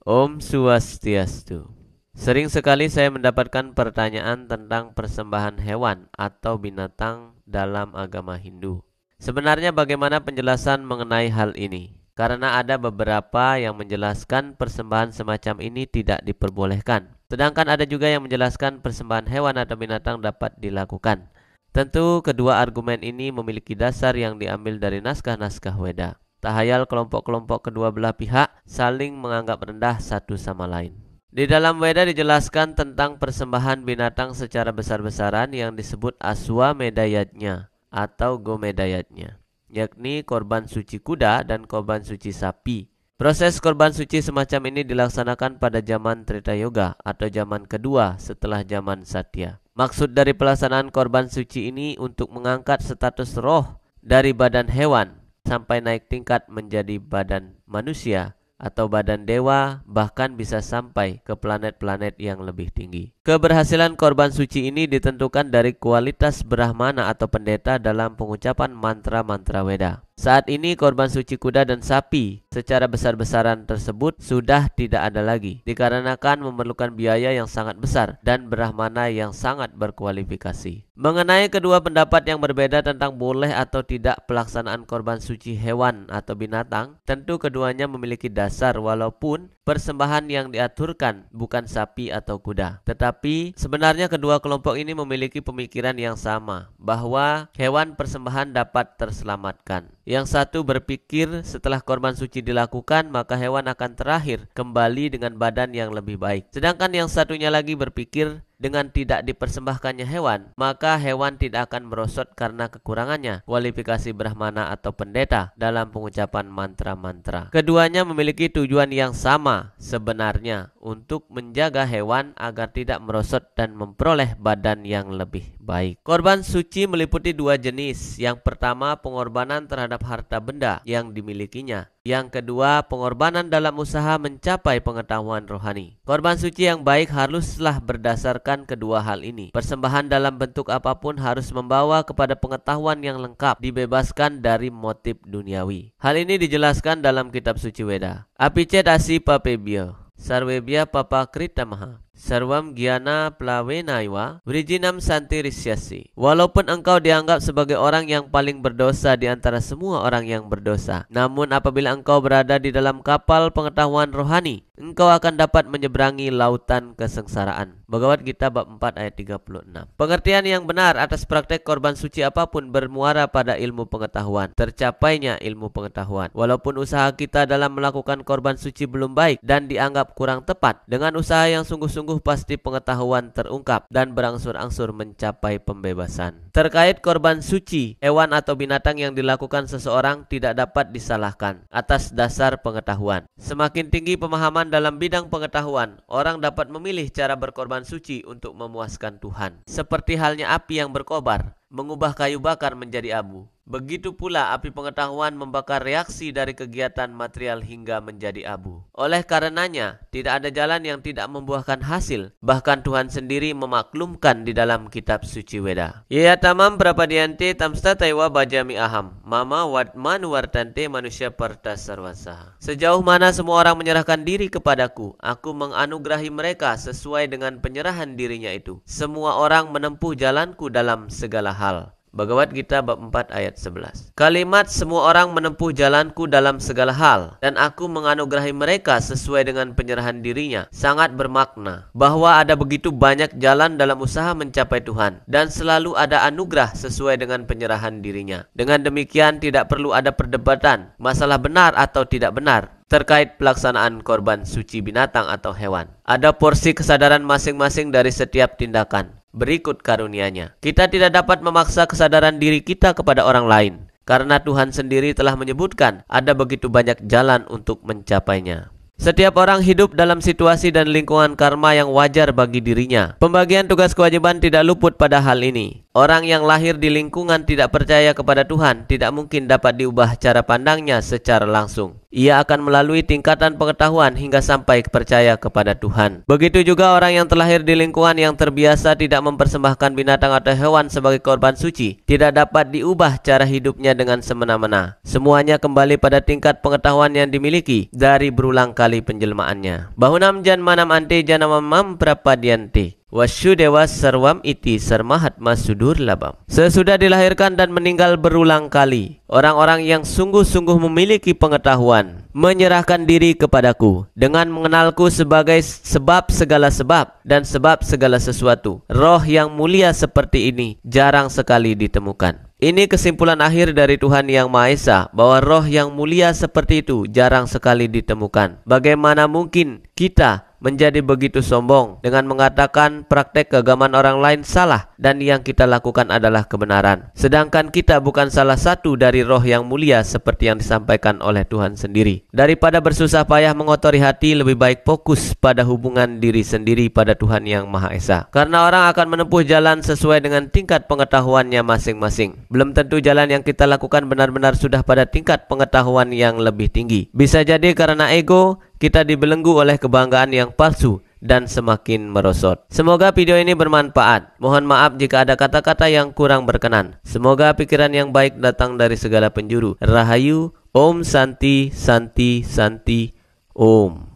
Om Swastiastu. Sering sekali saya mendapatkan pertanyaan tentang persembahan hewan atau binatang dalam agama Hindu. Sebenarnya bagaimana penjelasan mengenai hal ini? Karena ada beberapa yang menjelaskan persembahan semacam ini tidak diperbolehkan. Sedangkan ada juga yang menjelaskan persembahan hewan atau binatang dapat dilakukan. Tentu kedua argumen ini memiliki dasar yang diambil dari naskah-naskah Weda. Tak hayal kelompok-kelompok kedua belah pihak saling menganggap rendah satu sama lain. Di dalam Weda dijelaskan tentang persembahan binatang secara besar-besaran yang disebut aswamedayatnya atau gomedayatnya, yakni korban suci kuda dan korban suci sapi. Proses korban suci semacam ini dilaksanakan pada zaman Treta Yoga atau zaman kedua setelah zaman Satya. Maksud dari pelaksanaan korban suci ini untuk mengangkat status roh dari badan hewan sampai naik tingkat menjadi badan manusia atau badan dewa, bahkan bisa sampai ke planet-planet yang lebih tinggi. Keberhasilan korban suci ini ditentukan dari kualitas Brahmana atau pendeta dalam pengucapan mantra-mantra Weda. Saat ini korban suci kuda dan sapi secara besar-besaran tersebut sudah tidak ada lagi dikarenakan memerlukan biaya yang sangat besar dan Brahmana yang sangat berkualifikasi. Mengenai kedua pendapat yang berbeda tentang boleh atau tidak pelaksanaan korban suci hewan atau binatang, tentu keduanya memiliki dasar walaupun persembahan yang diaturkan bukan sapi atau kuda. Tetapi sebenarnya kedua kelompok ini memiliki pemikiran yang sama bahwa hewan persembahan dapat terselamatkan. Yang satu berpikir setelah korban suci dilakukan maka hewan akan terakhir kembali dengan badan yang lebih baik. Sedangkan yang satunya lagi berpikir dengan tidak dipersembahkannya hewan, maka hewan tidak akan merosot karena kekurangannya kualifikasi Brahmana atau pendeta dalam pengucapan mantra-mantra. Keduanya memiliki tujuan yang sama sebenarnya, untuk menjaga hewan agar tidak merosot dan memperoleh badan yang lebih baik. Korban suci meliputi dua jenis. Yang pertama, pengorbanan terhadap harta benda yang dimilikinya. Yang kedua, pengorbanan dalam usaha mencapai pengetahuan rohani. Korban suci yang baik haruslah berdasarkan kedua hal ini. Persembahan dalam bentuk apapun harus membawa kepada pengetahuan yang lengkap, dibebaskan dari motif duniawi. Hal ini dijelaskan dalam kitab suci Weda. Apicet asi papebya, sarvebya papa kritamaha, sarvam gyana plawenaiwa, vrijinam santi risyasi. Walaupun engkau dianggap sebagai orang yang paling berdosa di antara semua orang yang berdosa, namun apabila engkau berada di dalam kapal pengetahuan rohani, engkau akan dapat menyeberangi lautan kesengsaraan. Bhagavad Gita bab 4 ayat 36. Pengertian yang benar atas praktek korban suci apapun bermuara pada ilmu pengetahuan, tercapainya ilmu pengetahuan. Walaupun usaha kita dalam melakukan korban suci belum baik dan dianggap kurang tepat, dengan usaha yang sungguh-sungguh pasti pengetahuan terungkap dan berangsur-angsur mencapai pembebasan. Terkait korban suci, hewan atau binatang yang dilakukan seseorang tidak dapat disalahkan atas dasar pengetahuan. Semakin tinggi pemahaman dalam bidang pengetahuan, orang dapat memilih cara berkorban suci untuk memuaskan Tuhan. Seperti halnya api yang berkobar, mengubah kayu bakar menjadi abu. Begitu pula api pengetahuan membakar reaksi dari kegiatan material hingga menjadi abu. Oleh karenanya, tidak ada jalan yang tidak membuahkan hasil. Bahkan Tuhan sendiri memaklumkan di dalam kitab suci Weda. Ya tamam prapadyanti tamstataiwa bajami aham, mama watman wartante manusia partas sarwasaha. Sejauh mana semua orang menyerahkan diri kepadaku, aku menganugerahi mereka sesuai dengan penyerahan dirinya itu. Semua orang menempuh jalanku dalam segala hal. Bhagavad Gita bab 4 ayat 11. Kalimat semua orang menempuh jalanku dalam segala hal dan aku menganugerahi mereka sesuai dengan penyerahan dirinya sangat bermakna bahwa ada begitu banyak jalan dalam usaha mencapai Tuhan dan selalu ada anugerah sesuai dengan penyerahan dirinya. Dengan demikian tidak perlu ada perdebatan masalah benar atau tidak benar terkait pelaksanaan korban suci binatang atau hewan. Ada porsi kesadaran masing-masing dari setiap tindakan. Berikut karunia-Nya. Kita tidak dapat memaksa kesadaran diri kita kepada orang lain, karena Tuhan sendiri telah menyebutkan ada begitu banyak jalan untuk mencapainya. Setiap orang hidup dalam situasi dan lingkungan karma yang wajar bagi dirinya. Pembagian tugas kewajiban tidak luput pada hal ini. Orang yang lahir di lingkungan tidak percaya kepada Tuhan tidak mungkin dapat diubah cara pandangnya secara langsung. Ia akan melalui tingkatan pengetahuan hingga sampai percaya kepada Tuhan. Begitu juga orang yang terlahir di lingkungan yang terbiasa tidak mempersembahkan binatang atau hewan sebagai korban suci, tidak dapat diubah cara hidupnya dengan semena-mena. Semuanya kembali pada tingkat pengetahuan yang dimiliki dari berulang kali penjelmaannya. Bahunam jan manam ante janamam prapadiante. Wasyudewa sarwam iti sarmahat masudur labam. Sesudah dilahirkan dan meninggal berulang kali, orang-orang yang sungguh-sungguh memiliki pengetahuan menyerahkan diri kepadaku dengan mengenalku sebagai sebab segala sebab dan sebab segala sesuatu. Roh yang mulia seperti ini jarang sekali ditemukan. Ini kesimpulan akhir dari Tuhan Yang Maha Esa, bahwa roh yang mulia seperti itu jarang sekali ditemukan. Bagaimana mungkin kita menjadi begitu sombong dengan mengatakan praktek keagamaan orang lain salah dan yang kita lakukan adalah kebenaran, sedangkan kita bukan salah satu dari roh yang mulia seperti yang disampaikan oleh Tuhan sendiri. Daripada bersusah payah mengotori hati, lebih baik fokus pada hubungan diri sendiri pada Tuhan Yang Maha Esa, karena orang akan menempuh jalan sesuai dengan tingkat pengetahuannya masing-masing. Belum tentu jalan yang kita lakukan benar-benar sudah pada tingkat pengetahuan yang lebih tinggi. Bisa jadi karena ego kita dibelenggu oleh kebanggaan yang palsu dan semakin merosot. Semoga video ini bermanfaat. Mohon maaf jika ada kata-kata yang kurang berkenan. Semoga pikiran yang baik datang dari segala penjuru. Rahayu, Om Santi, Santi, Santi, Om.